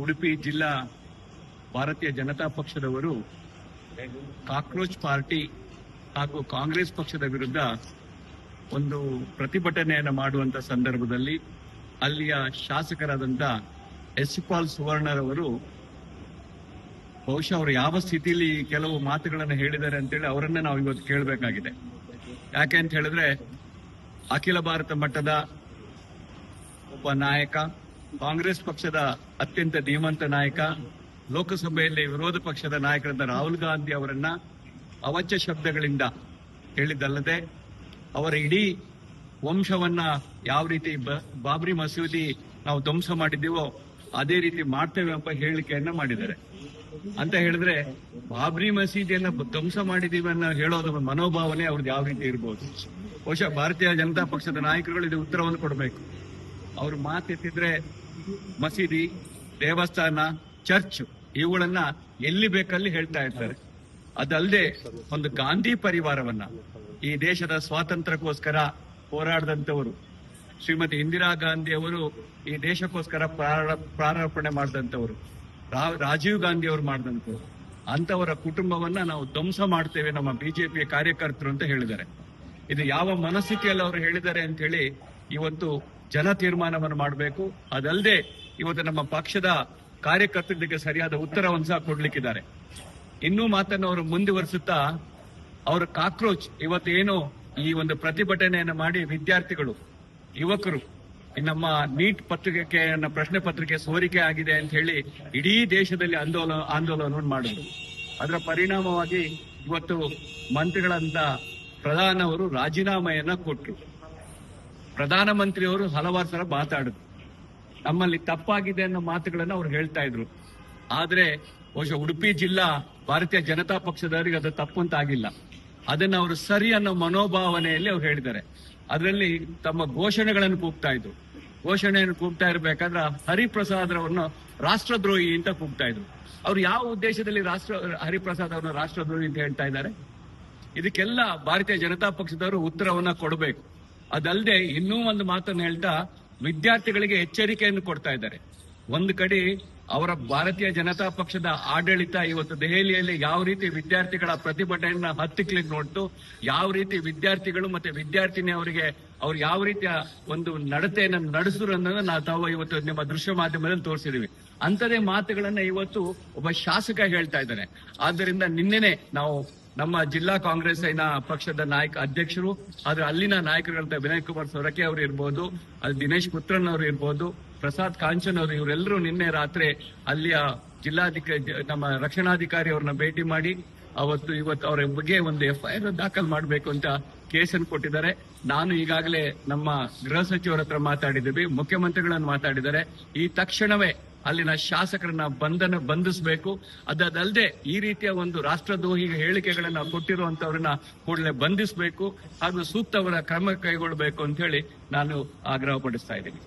ಉಡುಪಿ ಜಿಲ್ಲಾ ಭಾರತೀಯ ಜನತಾ ಪಕ್ಷದವರು ಕಾಕ್ರೋಚ್ ಪಾರ್ಟಿ ಹಾಗೂ ಕಾಂಗ್ರೆಸ್ ಪಕ್ಷದ ವಿರುದ್ಧ ಒಂದು ಪ್ರತಿಭಟನೆಯನ್ನು ಮಾಡುವಂತ ಸಂದರ್ಭದಲ್ಲಿ ಅಲ್ಲಿಯ ಶಾಸಕರಾದಂಥ ಯಶಪಾಲ್ ಸುವರ್ಣರವರು ಬಹುಶಃ ಅವರು ಯಾವ ಸ್ಥಿತಿಯಲ್ಲಿ ಕೆಲವು ಮಾತುಗಳನ್ನು ಹೇಳಿದ್ದಾರೆ ಅಂತೇಳಿ ಅವರನ್ನ ನಾವು ಇವತ್ತು ಕೇಳಬೇಕಾಗಿದೆ. ಯಾಕೆ ಅಂತ ಹೇಳಿದ್ರೆ ಅಖಿಲ ಭಾರತ ಮಟ್ಟದ ಒಬ್ಬ ನಾಯಕ, ಕಾಂಗ್ರೆಸ್ ಪಕ್ಷದ ಅತ್ಯಂತ ಧೀಮಂತ ನಾಯಕ, ಲೋಕಸಭೆಯಲ್ಲಿ ವಿರೋಧ ಪಕ್ಷದ ನಾಯಕರಾದ ರಾಹುಲ್ ಗಾಂಧಿ ಅವರನ್ನ ಅವಾಚ್ಯ ಶಬ್ದಗಳಿಂದ ಹೇಳಿದ್ದಲ್ಲದೆ ಅವರ ಇಡೀ ವಂಶವನ್ನ ಯಾವ ರೀತಿ ಬಾಬ್ರಿ ಮಸೀದಿ ನಾವು ಧ್ವಂಸ ಮಾಡಿದ್ದೀವೋ ಅದೇ ರೀತಿ ಮಾಡ್ತೇವೆ ಎಂಬ ಹೇಳಿಕೆಯನ್ನ ಮಾಡಿದ್ದಾರೆ. ಅಂತ ಹೇಳಿದ್ರೆ ಬಾಬ್ರಿ ಮಸೀದಿಯನ್ನ ಧ್ವಂಸ ಮಾಡಿದೀವಿ ಅನ್ನೋ ಹೇಳೋದ್ರ ಮನೋಭಾವನೆ ಅವ್ರದ್ದು ಯಾವ ರೀತಿ ಇರಬಹುದು? ಬಹುಶಃ ಭಾರತೀಯ ಜನತಾ ಪಕ್ಷದ ನಾಯಕರುಗಳು ಇದು ಉತ್ತರವನ್ನು ಕೊಡಬೇಕು. ಅವ್ರು ಮಾತೆತ್ತಿದ್ರೆ ಮಸೀದಿ, ದೇವಸ್ಥಾನ, ಚರ್ಚ್ ಇವುಗಳನ್ನ ಎಲ್ಲಿ ಬೇಕಲ್ಲಿ ಹೇಳ್ತಾ ಇರ್ತಾರೆ. ಅದಲ್ಲದೆ ಒಂದು ಗಾಂಧಿ ಪರಿವಾರವನ್ನ, ಈ ದೇಶದ ಸ್ವಾತಂತ್ರ್ಯಕ್ಕೋಸ್ಕರ ಹೋರಾಡದಂತವರು, ಶ್ರೀಮತಿ ಇಂದಿರಾ ಗಾಂಧಿ ಅವರು ಈ ದೇಶಕ್ಕೋಸ್ಕರ ಪ್ರಾರಂಭಣೆ ಮಾಡಿದಂಥವರು, ರಾಜೀವ್ ಗಾಂಧಿ ಅವರು ಮಾಡಿದಂಥವ್ರು, ಅಂತವರ ಕುಟುಂಬವನ್ನ ನಾವು ಧ್ವಂಸ ಮಾಡ್ತೇವೆ ನಮ್ಮ ಬಿಜೆಪಿಯ ಕಾರ್ಯಕರ್ತರು ಅಂತ ಹೇಳಿದ್ದಾರೆ. ಇದು ಯಾವ ಮನಸ್ಥಿತಿಯಲ್ಲಿ ಅವರು ಹೇಳಿದ್ದಾರೆ ಅಂತ ಹೇಳಿ ಇವತ್ತು ಜನ ತೀರ್ಮಾನವನ್ನು ಮಾಡಬೇಕು. ಅದಲ್ಲದೆ ಇವತ್ತು ನಮ್ಮ ಪಕ್ಷದ ಕಾರ್ಯಕರ್ತರಿಗೆ ಸರಿಯಾದ ಉತ್ತರವನ್ನು ಸಹ ಕೊಡ್ಲಿಕ್ಕಿದ್ದಾರೆ. ಇನ್ನೂ ಮಾತನ್ನು ಅವರು ಮುಂದುವರಿಸುತ್ತಾ ಅವರ ಕಾಕ್ರೋಚ್ ಇವತ್ತೇನು ಈ ಒಂದು ಪ್ರತಿಭಟನೆಯನ್ನು ಮಾಡಿ ವಿದ್ಯಾರ್ಥಿಗಳು, ಯುವಕರು ನಮ್ಮ ನೀಟ್ ಪತ್ರಿಕೆಯನ್ನು ಪ್ರಶ್ನೆ ಪತ್ರಿಕೆ ಸೋರಿಕೆ ಆಗಿದೆ ಅಂತ ಹೇಳಿ ಇಡೀ ದೇಶದಲ್ಲಿ ಆಂದೋಲನವನ್ನು ಮಾಡಿದ್ರು. ಅದರ ಪರಿಣಾಮವಾಗಿ ಇವತ್ತು ಮಂತ್ರಿಗಳಂತ ಪ್ರಧಾನ ಅವರು ರಾಜೀನಾಮೆಯನ್ನ ಕೊಟ್ಟರು. ಪ್ರಧಾನಮಂತ್ರಿಯವರು ಹಲವಾರು ಸಲ ಮಾತಾಡಿದ್ರು, ನಮ್ಮಲ್ಲಿ ತಪ್ಪಾಗಿದೆ ಅನ್ನೋ ಮಾತುಗಳನ್ನು ಅವ್ರು ಹೇಳ್ತಾ ಇದ್ರು. ಆದ್ರೆ ಬಹುಶಃ ಉಡುಪಿ ಜಿಲ್ಲಾ ಭಾರತೀಯ ಜನತಾ ಪಕ್ಷದವರಿಗೆ ಅದು ತಪ್ಪು ಅಂತ ಆಗಿಲ್ಲ. ಅದನ್ನು ಅವರು ಸರಿ ಅನ್ನೋ ಮನೋಭಾವನೆಯಲ್ಲಿ ಅವ್ರು ಹೇಳಿದ್ದಾರೆ. ಅದರಲ್ಲಿ ತಮ್ಮ ಘೋಷಣೆಗಳನ್ನು ಕೂಗ್ತಾ ಇದ್ರು. ಘೋಷಣೆಯನ್ನು ಕೂಗ್ತಾ ಇರಬೇಕಾದ್ರೆ ಹರಿಪ್ರಸಾದ್ ಅವರನ್ನು ರಾಷ್ಟ್ರದ್ರೋಹಿ ಅಂತ ಕೂಗ್ತಾ ಇದ್ರು. ಅವ್ರು ಯಾವ ಉದ್ದೇಶದಲ್ಲಿ ಹರಿಪ್ರಸಾದ್ ಅವರನ್ನು ರಾಷ್ಟ್ರದ್ರೋಹಿ ಅಂತ ಹೇಳ್ತಾ ಇದ್ದಾರೆ? ಇದಕ್ಕೆಲ್ಲ ಭಾರತೀಯ ಜನತಾ ಪಕ್ಷದವರು ಉತ್ತರವನ್ನ ಕೊಡಬೇಕು. ಅದಲ್ಲದೆ ಇನ್ನೂ ಒಂದು ಮಾತನ್ನು ಹೇಳ್ತಾ ವಿದ್ಯಾರ್ಥಿಗಳಿಗೆ ಎಚ್ಚರಿಕೆಯನ್ನು ಕೊಡ್ತಾ ಇದ್ದಾರೆ. ಒಂದು ಕಡೆ ಅವರ ಭಾರತೀಯ ಜನತಾ ಪಕ್ಷದ ಆಡಳಿತ ಇವತ್ತು ದೆಹಲಿಯಲ್ಲಿ ಯಾವ ರೀತಿ ವಿದ್ಯಾರ್ಥಿಗಳ ಪ್ರತಿಭಟನೆಯನ್ನ ಹತ್ತಿಕ್ಲಿಕ್ಕೆ ನೋಡ್ತು, ಯಾವ ರೀತಿ ವಿದ್ಯಾರ್ಥಿಗಳು ಮತ್ತೆ ವಿದ್ಯಾರ್ಥಿನಿ ಅವರಿಗೆ ಅವ್ರು ಯಾವ ರೀತಿಯ ಒಂದು ನಡತೆಯನ್ನು ನಡೆಸಿದ್ರು ಅನ್ನೋದನ್ನ ನಾವು ಇವತ್ತು ನಿಮ್ಮ ದೃಶ್ಯ ಮಾಧ್ಯಮದಲ್ಲಿ ತೋರಿಸಿದೀವಿ. ಅಂಥದೇ ಮಾತುಗಳನ್ನ ಇವತ್ತು ಒಬ್ಬ ಶಾಸಕ ಹೇಳ್ತಾ ಇದ್ದಾನೆ. ಆದ್ದರಿಂದ ನಿನ್ನೆನೆ ನಾವು ನಮ್ಮ ಜಿಲ್ಲಾ ಕಾಂಗ್ರೆಸ್ ಪಕ್ಷದ ಅಧ್ಯಕ್ಷರು, ಆದ್ರೆ ಅಲ್ಲಿನ ನಾಯಕರುಗಳಂತ ವಿನಯ್ ಕುಮಾರ್ ಸೊರಕೆ ಅವರು ಇರ್ಬೋದು, ಅಲ್ಲಿ ದಿನೇಶ್ ಪುತ್ರನ್ ಅವರು ಇರ್ಬೋದು, ಪ್ರಸಾದ್ ಕಾಂಚನ್ ಅವರು, ಇವರೆಲ್ಲರೂ ನಿನ್ನೆ ರಾತ್ರಿ ಅಲ್ಲಿಯ ನಮ್ಮ ರಕ್ಷಣಾಧಿಕಾರಿ ಅವ್ರನ್ನ ಭೇಟಿ ಮಾಡಿ ಇವತ್ತು ಅವರ ಬಗ್ಗೆ ಒಂದು FIR ದಾಖಲು ಮಾಡಬೇಕು ಅಂತ ಕೇಸನ್ನು ಕೊಟ್ಟಿದ್ದಾರೆ. ನಾನು ಈಗಾಗಲೇ ನಮ್ಮ ಗೃಹ ಸಚಿವರ ಹತ್ರ ಮಾತಾಡಿದ್ದೀವಿ, ಮುಖ್ಯಮಂತ್ರಿಗಳನ್ನು ಮಾತಾಡಿದ್ದಾರೆ. ಈ ತಕ್ಷಣವೇ ಅಲ್ಲಿನ ಶಾಸಕರನ್ನ ಬಂಧಿಸಬೇಕು. ಅದಲ್ಲದೆ ಈ ರೀತಿಯ ಒಂದು ರಾಷ್ಟ್ರದ್ರೋಹಿ ಹೇಳಿಕೆಗಳನ್ನ ಕೊಟ್ಟಿರುವಂತವ್ರನ್ನ ಕೂಡಲೇ ಬಂಧಿಸಬೇಕು ಹಾಗೂ ಸೂಕ್ತವರ ಕ್ರಮ ಕೈಗೊಳ್ಳಬೇಕು ಅಂತ ಹೇಳಿ ನಾನು ಆಗ್ರಹಪಡಿಸ್ತಾ ಇದ್ದೀನಿ.